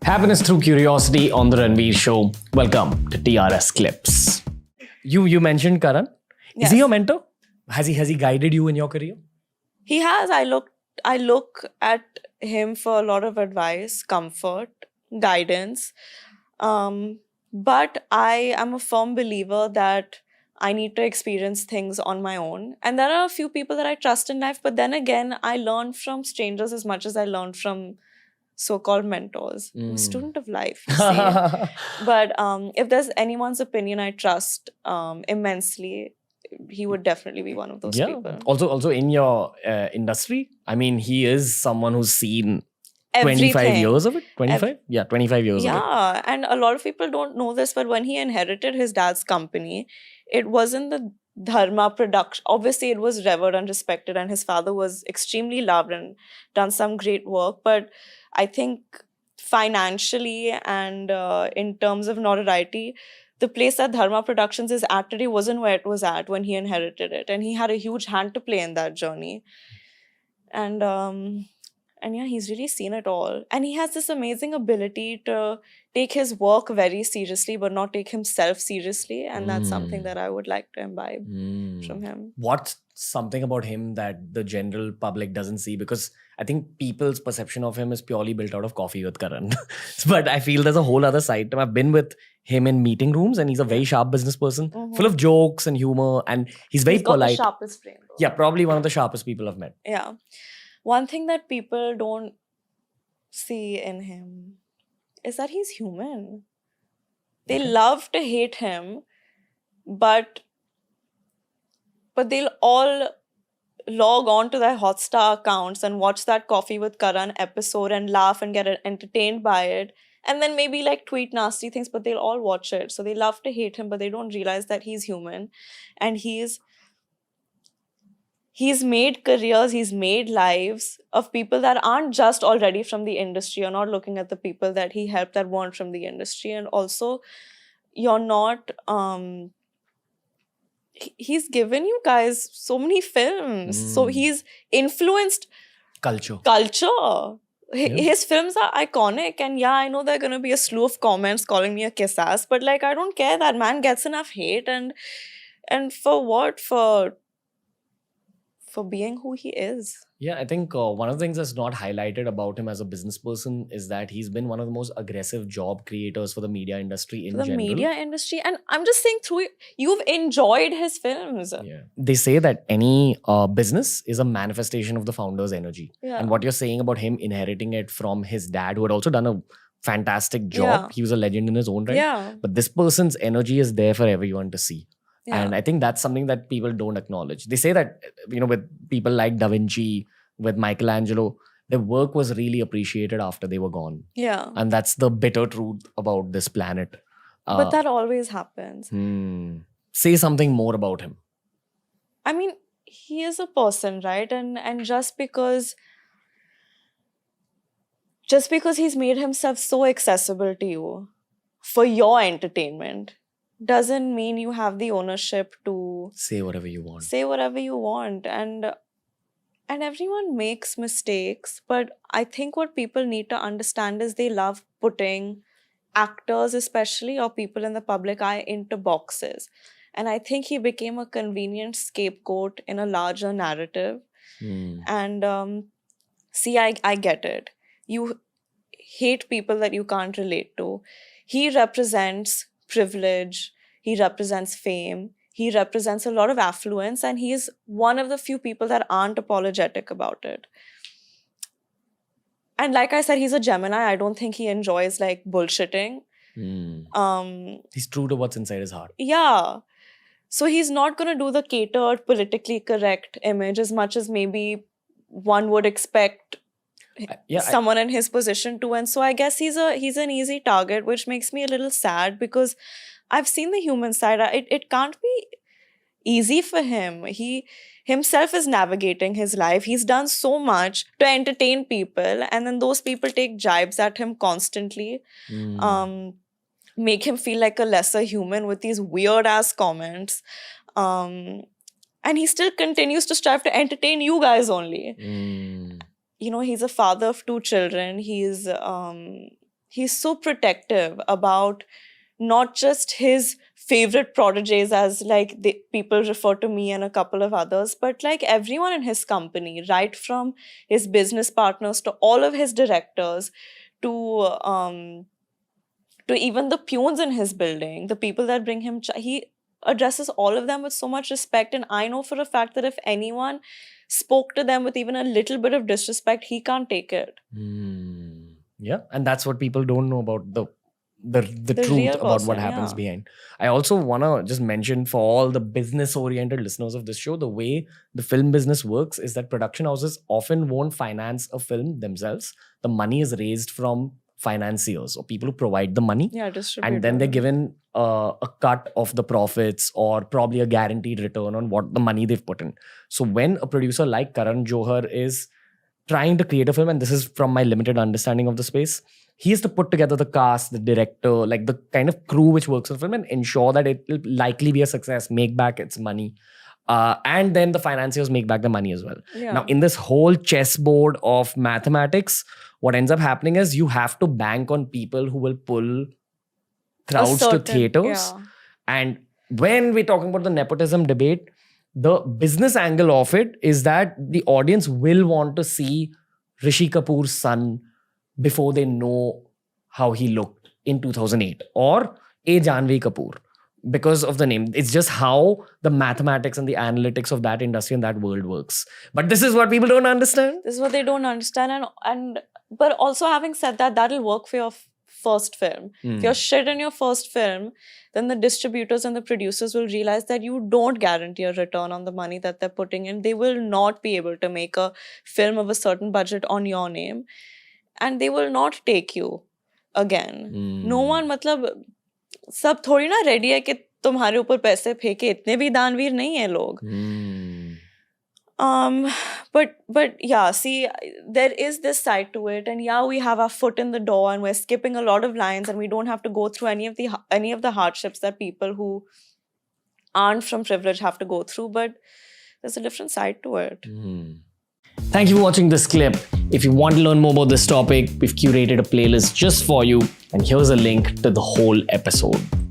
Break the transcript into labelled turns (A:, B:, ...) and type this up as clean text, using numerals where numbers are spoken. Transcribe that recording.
A: Happiness through curiosity on the Ranveer Show. Welcome to TRS Clips. You mentioned Karan. Is he
B: Yes.
A: your mentor? Has he guided you in your career?
B: He has. I look at him for a lot of advice, comfort, guidance. But I am a firm believer that I need to experience things on my own. And there are a few people that I trust in life, but then again, I learn from strangers as much as I learn from so-called mentors. I'm a student of life, you see. But if there's anyone's opinion I trust immensely, he would definitely be one of those
A: Yeah.
B: people.
A: Also in your industry, I mean, he is someone who's seen 25
B: Everything.
A: years of it. 25? Yeah, 25 years of it.
B: Yeah, and a lot of people don't know this, but when he inherited his dad's company, it wasn't the dharma production. Obviously, it was revered and respected, and his father was extremely loved and done some great work. But I think financially and in terms of notoriety, the place that Dharma Productions is at today wasn't where it was at when he inherited it, and he had a huge hand to play in that journey. And yeah, he's really seen it all. And he has this amazing ability to take his work very seriously, but not take himself seriously. And that's something that I would like to imbibe from him.
A: What's something about him that the general public doesn't see? Because I think people's perception of him is purely built out of Coffee with Karan. But I feel there's a whole other side to him. I've been with him in meeting rooms and he's a very sharp business person, full of jokes and humor. And he's very
B: He's got
A: polite.
B: the sharpest brain. though.
A: Yeah, probably one of the sharpest people I've met.
B: Yeah. One thing that people don't see in him is that he's human. They
A: Okay.
B: love to hate him, but they'll all log on to their Hotstar accounts and watch that Coffee with Karan episode and laugh and get entertained by it. And then maybe like tweet nasty things, but they'll all watch it. So they love to hate him, but they don't realize that he's human. And he's made careers, he's made lives of people that aren't just already from the industry. You're not looking at the people that he helped that weren't from the industry. And also, you're not... he's given you guys so many films. So he's influenced
A: Culture.
B: culture.
A: Yeah.
B: His films are iconic, and yeah, I know there are going to be a slew of comments calling me a kiss ass, but like, I don't care. That man gets enough hate, and for what? For being who he is.
A: Yeah, I think one of the things that's not highlighted about him as a business person is that he's been one of the most aggressive job creators for the media industry in
B: The
A: general.
B: media industry, and I'm just saying, you've enjoyed his films.
A: Yeah. They say that any business is a manifestation of the founder's energy.
B: Yeah.
A: And what you're saying about him inheriting it from his dad, who had also done a fantastic job.
B: Yeah.
A: He was a legend in his own right.
B: Yeah.
A: But this person's energy is there for everyone to see.
B: Yeah.
A: And I think that's something that people don't acknowledge. They say that, with people like Da Vinci, with Michelangelo, their work was really appreciated after they were gone.
B: Yeah.
A: And that's the bitter truth about this planet.
B: But that always happens.
A: Say something more about him.
B: I mean, he is a person, right? And just because he's made himself so accessible to you for your entertainment doesn't mean you have the ownership to
A: Say whatever you want.
B: say whatever you want. And everyone makes mistakes, but I think what people need to understand is they love putting actors, especially, or people in the public eye, into boxes. And I think he became a convenient scapegoat in a larger narrative. And see, I get it. You hate people that you can't relate to. He represents privilege, he represents fame, he represents a lot of affluence, and he is one of the few people that aren't apologetic about it. And like I said, he's a Gemini. I don't think he enjoys like bullshitting.
A: He's true to what's inside his heart.
B: Yeah. So he's not going to do the catered, politically correct image as much as maybe one would expect someone in his position to. And so I guess he's an easy target, which makes me a little sad because I've seen the human side. It can't be easy for him. He himself is navigating his life. He's done so much to entertain people, and then those people take jibes at him constantly. Make him feel like a lesser human with these weird ass comments. And he still continues to strive to entertain you guys only. You know, he's a father of 2 children. He's he's so protective about not just his favorite prodigies, as like people refer to me and a couple of others, but like everyone in his company, right from his business partners to all of his directors to even the peons in his building, the people that bring him he addresses all of them with so much respect. And I know for a fact that if anyone spoke to them with even a little bit of disrespect, he can't take it.
A: Yeah, and that's what people don't know about the truth about
B: person,
A: what happens behind. I also want to just mention for all the business oriented listeners of this show, the way the film business works is that production houses often won't finance a film themselves. The money is raised from financiers or people who provide the money, and then they're given a cut of the profits or probably a guaranteed return on what the money they've put in. So when a producer like Karan Johar is trying to create a film, and this is from my limited understanding of the space, he has to put together the cast, the director, like the kind of crew which works on film and ensure that it will likely be a success, make back its money. And then the financiers make back the money as well. Now, in this whole chessboard of mathematics, what ends up happening is you have to bank on people who will pull crowds to theaters. And when we're talking about the nepotism debate, the business angle of it is that the audience will want to see Rishi Kapoor's son before they know how he looked in 2008 or a Janhvi Kapoor because of the name. It's just how the mathematics and the analytics of that industry and that world works. But this is what people don't understand.
B: This is what they don't understand. But also having said that, that'll work for your first film. If you're shit in your first film, then the distributors and the producers will realize that you don't guarantee a return on the money that they're putting in. They will not be able to make a film of a certain budget on your name. And they will not take you again. No one, मतलब सब थोड़ी ना ready है कि तुम्हारे ऊपर पैसे फेंके. इतने भी दानवीर नहीं है लोग. But yeah, see, there is this side to it, and yeah, we have our foot in the door, and we're skipping a lot of lines, and we don't have to go through any of the hardships that people who aren't from privilege have to go through. But there's a different side to it.
A: Thank you for watching this clip. If you want to learn more about this topic, we've curated a playlist just for you, and here's a link to the whole episode.